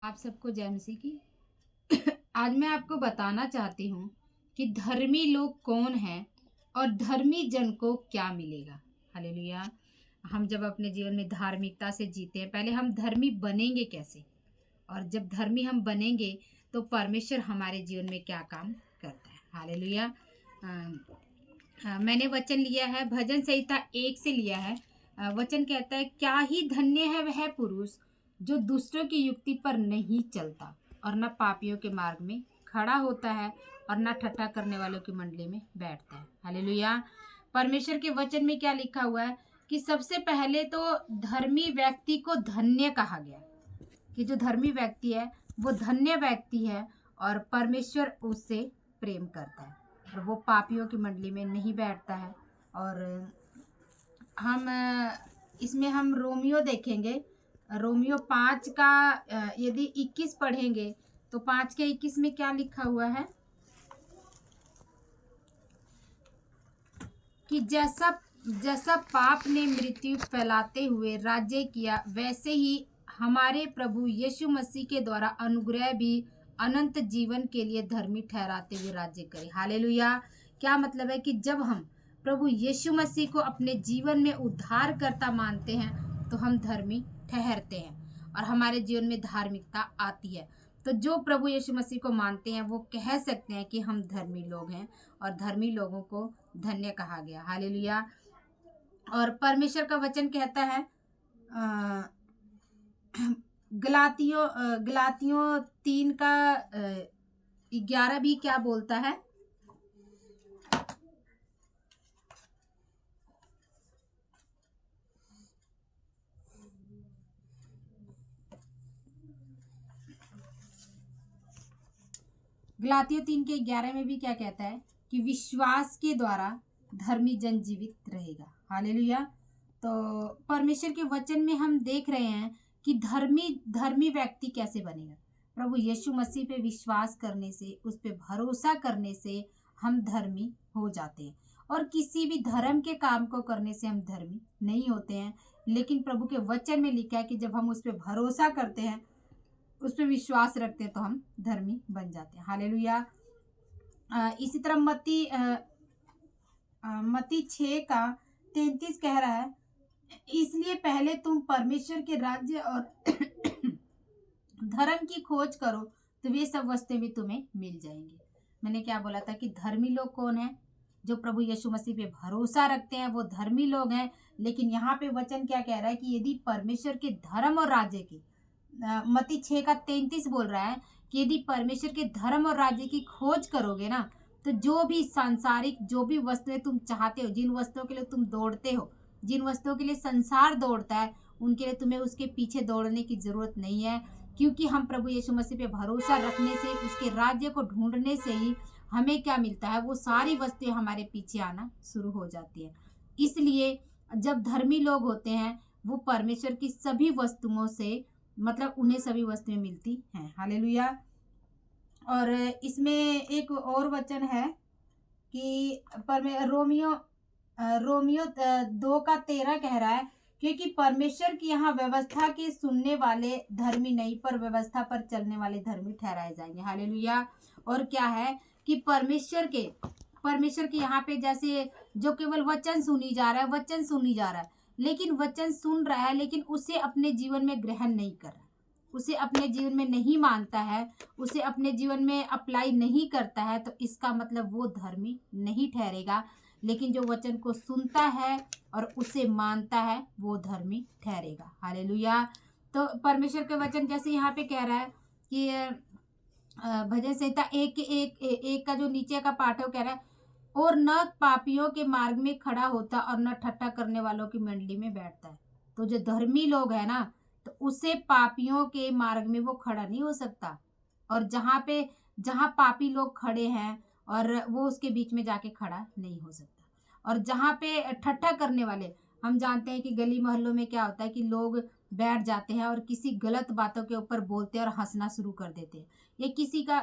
आप सबको जय मसीह की। आज मैं आपको बताना चाहती हूँ कि धर्मी लोग कौन हैं और धर्मी जन को क्या मिलेगा। हालेलुया। हम जब अपने जीवन में धार्मिकता से जीते हैं, पहले हम धर्मी बनेंगे कैसे, और जब धर्मी हम बनेंगे तो परमेश्वर हमारे जीवन में क्या काम करता है। हालेलुया। मैंने वचन लिया है, भजन संहिता 1 से लिया है। वचन कहता है, क्या ही धन्य है वह पुरुष जो दुष्टों की युक्ति पर नहीं चलता और न पापियों के मार्ग में खड़ा होता है और न ठट्ठा करने वालों की मंडली में बैठता है। हालेलुया। परमेश्वर के वचन में क्या लिखा हुआ है कि सबसे पहले तो धर्मी व्यक्ति को धन्य कहा गया, कि जो धर्मी व्यक्ति है वो धन्य व्यक्ति है और परमेश्वर उससे प्रेम करता है और वो पापियों की मंडली में नहीं बैठता है। और हम इसमें हम रोमियो देखेंगे, रोमियो 5 का यदि 21 पढ़ेंगे तो 5 के 21 में क्या लिखा हुआ है कि जैसा जैसा पाप ने मृत्यु फैलाते हुए राज्य किया, वैसे ही हमारे प्रभु यीशु मसीह के द्वारा अनुग्रह भी अनंत जीवन के लिए धर्मी ठहराते हुए राज्य करे। हालेलुया। क्या मतलब है कि जब हम प्रभु यीशु मसीह को अपने जीवन में उद्धारकर्ता मानते हैं तो हम धर्मी ठहरते हैं और हमारे जीवन में धार्मिकता आती है। तो जो प्रभु यीशु मसीह को मानते हैं वो कह सकते हैं कि हम धर्मी लोग हैं और धर्मी लोगों को धन्य कहा गया। हालेलुया। और परमेश्वर का वचन कहता है गलातियों 3 का 11 भी क्या बोलता है, गलातियों 3 के 11 में भी क्या कहता है कि विश्वास के द्वारा धर्मी जन जीवित रहेगा। हालेलुया। तो परमेश्वर के वचन में हम देख रहे हैं कि धर्मी व्यक्ति कैसे बनेगा। प्रभु यीशु मसीह पे विश्वास करने से, उस पे भरोसा करने से हम धर्मी हो जाते हैं और किसी भी धर्म के काम को करने से हम धर्मी नहीं होते हैं। लेकिन प्रभु के वचन में लिखा है कि जब हम उस पर भरोसा करते हैं, उस पर विश्वास रखते हैं तो हम धर्मी बन जाते हैं। हालेलुया। इसी तरह मत्ती 6 का 33 कह रहा है, इसलिए पहले तुम परमेश्वर के राज्य और धर्म की खोज करो तो वे सब वस्तुएं भी तुम्हें मिल जाएंगी। मैंने क्या बोला था कि धर्मी लोग कौन है? जो प्रभु यीशु मसीह पे भरोसा रखते हैं वो धर्मी लोग हैं। लेकिन यहाँ पे वचन क्या कह रहा है कि यदि परमेश्वर के धर्म और राज्य की, मत्ती 6 का 33 बोल रहा है कि यदि परमेश्वर के धर्म और राज्य की खोज करोगे ना, तो जो भी सांसारिक जो भी वस्तुएं तुम चाहते हो, जिन वस्तुओं के लिए तुम दौड़ते हो, जिन वस्तुओं के लिए संसार दौड़ता है, उनके लिए तुम्हें उसके पीछे दौड़ने की जरूरत नहीं है, क्योंकि हम प्रभु यीशु मसीह पे भरोसा रखने से, उसके राज्य को ढूंढने से ही हमें क्या मिलता है, वो सारी वस्तुएं हमारे पीछे आना शुरू हो जाती है। इसलिए जब धर्मी लोग होते हैं वो परमेश्वर की सभी वस्तुओं से, मतलब उन्हें सभी वस्तुएं मिलती हैं। हालेलुया। और इसमें एक और वचन है कि रोमियो 2 का 13 कह रहा है, क्योंकि परमेश्वर की यहाँ व्यवस्था के सुनने वाले धर्मी नहीं पर व्यवस्था पर चलने वाले धर्मी ठहराए जाएंगे। हालेलुया। और क्या है कि परमेश्वर के यहाँ पे जैसे जो केवल वचन सुनी जा रहा है, वचन सुनी जा रहा है, लेकिन वचन सुन रहा है लेकिन उसे अपने जीवन में ग्रहण नहीं कर रहा, उसे अपने जीवन में नहीं मानता है, उसे अपने जीवन में अप्लाई नहीं करता है, तो इसका मतलब वो धर्मी नहीं ठहरेगा। लेकिन जो वचन को सुनता है और उसे मानता है वो धर्मी ठहरेगा। हालेलुया। तो परमेश्वर के वचन जैसे यहाँ पे कह रहा है कि भजन संहिता 1 का जो नीचे का पाठ है वो कह रहा है, और न पापियों के मार्ग में खड़ा होता और न ठट्ठा करने वालों की मंडली में बैठता है। तो जो धर्मी लोग है ना, तो उसे पापियों के मार्ग में वो खड़ा नहीं हो सकता, और जहाँ पापी लोग खड़े हैं और वो उसके बीच में जाके खड़ा नहीं हो सकता। और जहाँ पे ठट्ठा करने वाले, हम जानते हैं कि गली मोहल्लों में क्या होता है कि लोग बैठ जाते हैं और किसी गलत बातों के ऊपर बोलते हैं और हंसना शुरू कर देते हैं, या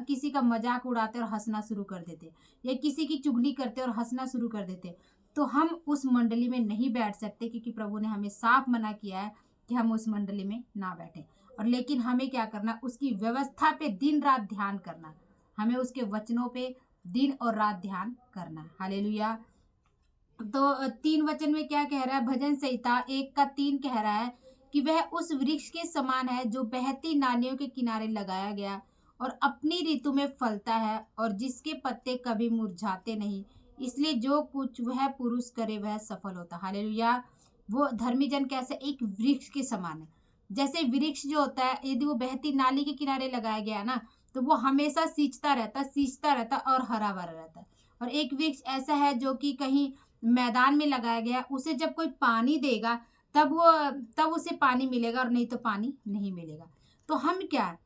किसी का मजाक उड़ाते और हंसना शुरू कर देते हैं, या किसी की चुगली करते और हंसना शुरू कर देते हैं। तो हम उस मंडली में नहीं बैठ सकते, क्योंकि प्रभु ने हमें साफ मना किया है कि हम उस मंडली में ना बैठें। और लेकिन हमें क्या करना, उसकी व्यवस्था पे दिन रात ध्यान करना, हमें उसके वचनों पे दिन और रात ध्यान करना। हालेलुया। तो 3 वचन में क्या कह रहा है, भजन संहिता 1:3 कह रहा है कि वह उस वृक्ष के समान है जो बहती नालियों के किनारे लगाया गया और अपनी ऋतु में फलता है और जिसके पत्ते कभी मुरझाते नहीं, इसलिए जो कुछ वह पुरुष करे वह सफल होता। हालेलुया। वो धर्मी जन कैसे, एक वृक्ष के समान है। जैसे वृक्ष जो होता है, यदि वो बहती नाली के किनारे लगाया गया है ना, तो वो हमेशा सींचता रहता और हरा भरा रहता है। और एक वृक्ष ऐसा है जो कि कहीं मैदान में लगाया गया, उसे जब कोई पानी देगा तब उसे पानी मिलेगा और नहीं तो पानी नहीं मिलेगा। तो हम क्या है,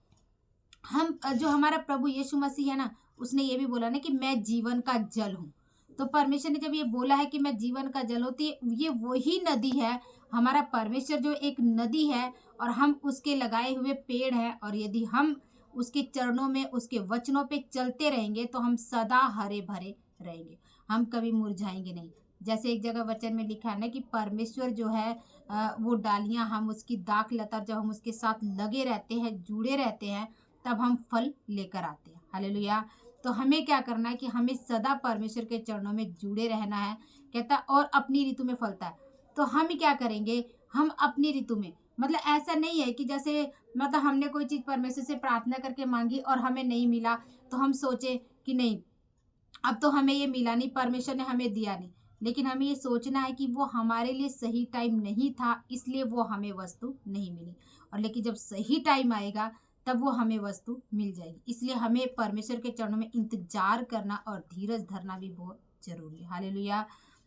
हम जो हमारा प्रभु यीशु मसीह है ना, उसने ये भी बोला ना कि मैं जीवन का जल हूँ। तो परमेश्वर ने जब ये बोला है कि मैं जीवन का जल हूँ, तो ये वही नदी है, हमारा परमेश्वर जो एक नदी है और हम उसके लगाए हुए पेड़ हैं। और यदि हम उसके चरणों में, उसके वचनों पे चलते रहेंगे तो हम सदा हरे भरे रहेंगे, हम कभी मुरझाएंगे नहीं। जैसे एक जगह वचन में लिखा है ना कि परमेश्वर जो है वो डालियां, हम उसकी दाख लता, जब हम उसके साथ लगे रहते हैं, जुड़े रहते हैं, तब हम फल लेकर आते हैं। हालेलुया। तो हमें क्या करना है कि हमें सदा परमेश्वर के चरणों में जुड़े रहना है। कहता और अपनी ऋतु में फलता है। तो हम क्या करेंगे, हम अपनी ऋतु में, मतलब ऐसा नहीं है कि जैसे मतलब हमने कोई चीज़ परमेश्वर से प्रार्थना करके मांगी और हमें नहीं मिला तो हम सोचे कि नहीं, अब तो हमें ये मिला नहीं, परमेश्वर ने हमें दिया नहीं। लेकिन हमें ये सोचना है कि वो हमारे लिए सही टाइम नहीं था, इसलिए वो हमें वस्तु नहीं मिली। और लेकिन जब सही टाइम आएगा तब वो हमें वस्तु मिल जाएगी। इसलिए हमें परमेश्वर के चरणों में इंतजार करना और धीरज धरना भी बहुत जरूरी है। हालेलुया।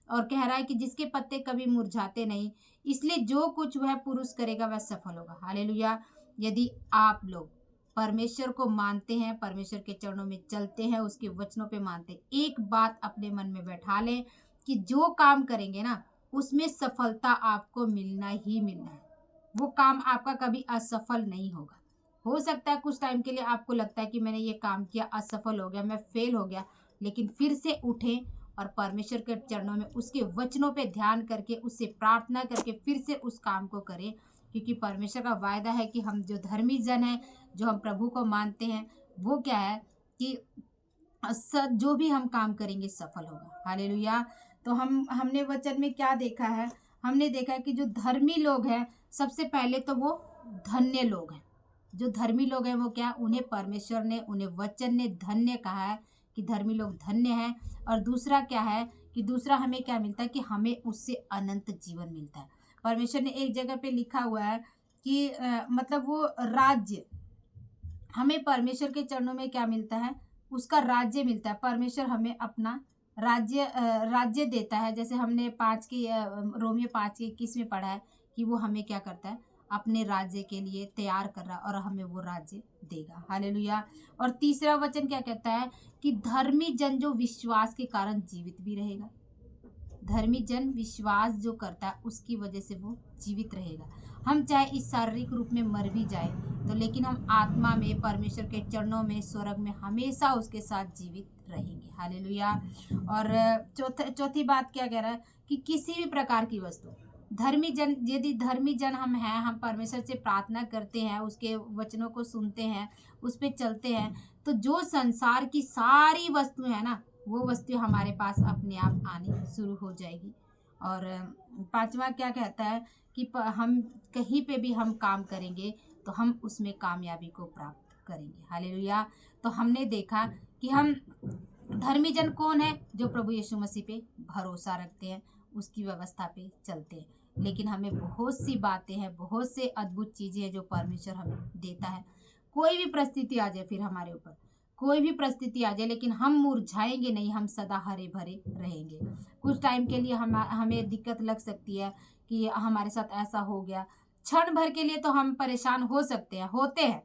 और कह रहा है कि जिसके पत्ते कभी मुरझाते नहीं, इसलिए जो कुछ वह पुरुष करेगा वह सफल होगा। हालेलुया। यदि आप लोग परमेश्वर को मानते हैं, परमेश्वर के चरणों में चलते हैं, उसके वचनों पे मानते हैं, एक बात अपने मन में बैठा लें कि जो काम करेंगे ना, उसमें सफलता आपको मिलना ही मिलना है। वो काम आपका कभी असफल नहीं होगा। हो सकता है कुछ टाइम के लिए आपको लगता है कि मैंने ये काम किया, असफल हो गया, मैं फेल हो गया, लेकिन फिर से उठें और परमेश्वर के चरणों में उसके वचनों पे ध्यान करके, उससे प्रार्थना करके फिर से उस काम को करें। क्योंकि परमेश्वर का वायदा है कि हम जो धर्मी जन हैं, जो हम प्रभु को मानते हैं, वो क्या है कि जो भी हम काम करेंगे सफल होगा। हालेलुया। तो हमने वचन में क्या देखा है, हमने देखा है कि जो धर्मी लोग हैं, सबसे पहले तो वो धन्य लोग हैं। जो धर्मी लोग हैं वो क्या, उन्हें परमेश्वर ने, उन्हें वचन ने धन्य कहा है कि धर्मी लोग धन्य हैं। और दूसरा क्या है कि दूसरा हमें क्या मिलता है कि हमें उससे अनंत जीवन मिलता है। परमेश्वर ने एक जगह पे लिखा हुआ है कि मतलब वो राज्य, हमें परमेश्वर के चरणों में क्या मिलता है, उसका राज्य मिलता है। परमेश्वर हमें अपना राज्य देता है। जैसे हमने रोमियो 5:21 में पढ़ा है कि वो हमें क्या करता है, अपने राज्य के लिए तैयार कर रहा है और हमें वो राज्य देगा। हालेलुया। और तीसरा वचन क्या कहता है कि धर्मी जन जो विश्वास के कारण जीवित भी रहेगा। धर्मी जन विश्वास जो करता है उसकी वजह से वो जीवित रहेगा। हम चाहे इस शारीरिक रूप में मर भी जाए तो, लेकिन हम आत्मा में परमेश्वर के चरणों में, स्वर्ग में हमेशा उसके साथ जीवित रहेंगे। हालेलुया। और चौथी बात क्या कह रहा है कि किसी भी प्रकार की वस्तु, धर्मी जन, यदि धर्मी जन हम हैं, हम परमेश्वर से प्रार्थना करते हैं, उसके वचनों को सुनते हैं, उस पर चलते हैं, तो जो संसार की सारी वस्तुएं हैं ना, वो वस्तु हमारे पास अपने आप आनी शुरू हो जाएगी। और पांचवा क्या कहता है कि हम कहीं पे भी हम काम करेंगे तो हम उसमें कामयाबी को प्राप्त करेंगे। हालेलुया। तो हमने देखा कि हम धर्मी जन कौन है, जो प्रभु यीशु मसीह पे भरोसा रखते हैं, उसकी व्यवस्था पे चलते हैं। लेकिन हमें बहुत सी बातें हैं, बहुत से अद्भुत चीज़ें हैं जो परमेश्वर हमें देता है। कोई भी परिस्थिति आ जाए, फिर हमारे ऊपर कोई भी परिस्थिति आ जाए, लेकिन हम मुरझाएंगे नहीं, हम सदा हरे भरे रहेंगे। कुछ टाइम के लिए हमें दिक्कत लग सकती है कि हमारे साथ ऐसा हो गया, क्षण भर के लिए तो हम परेशान हो सकते हैं, होते हैं,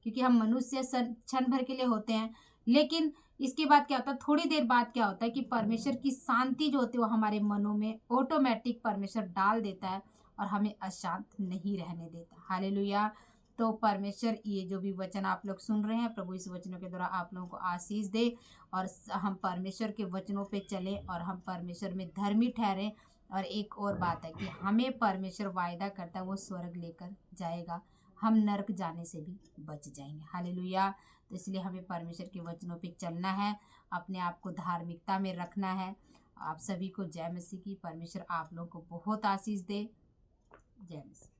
क्योंकि हम मनुष्य क्षण भर के लिए होते हैं। लेकिन इसके बाद क्या होता है, थोड़ी देर बाद क्या होता है कि परमेश्वर की शांति जो होती है वो हमारे मनों में ऑटोमेटिक परमेश्वर डाल देता है और हमें अशांत नहीं रहने देता। हालेलुया। तो परमेश्वर ये जो भी वचन आप लोग सुन रहे हैं, प्रभु इस वचनों के द्वारा आप लोगों को आशीष दे और हम परमेश्वर के वचनों पे चलें और हम परमेश्वर में धर्मी ठहरें। और एक और बात है कि हमें परमेश्वर वायदा करता है वो स्वर्ग लेकर जाएगा, हम नरक जाने से भी बच जाएंगे। हालेलुया। तो इसलिए हमें परमेश्वर के वचनों पे चलना है, अपने आप को धार्मिकता में रखना है। आप सभी को जय मसीह की। परमेश्वर आप लोगों को बहुत आशीष दे। जय मसीह।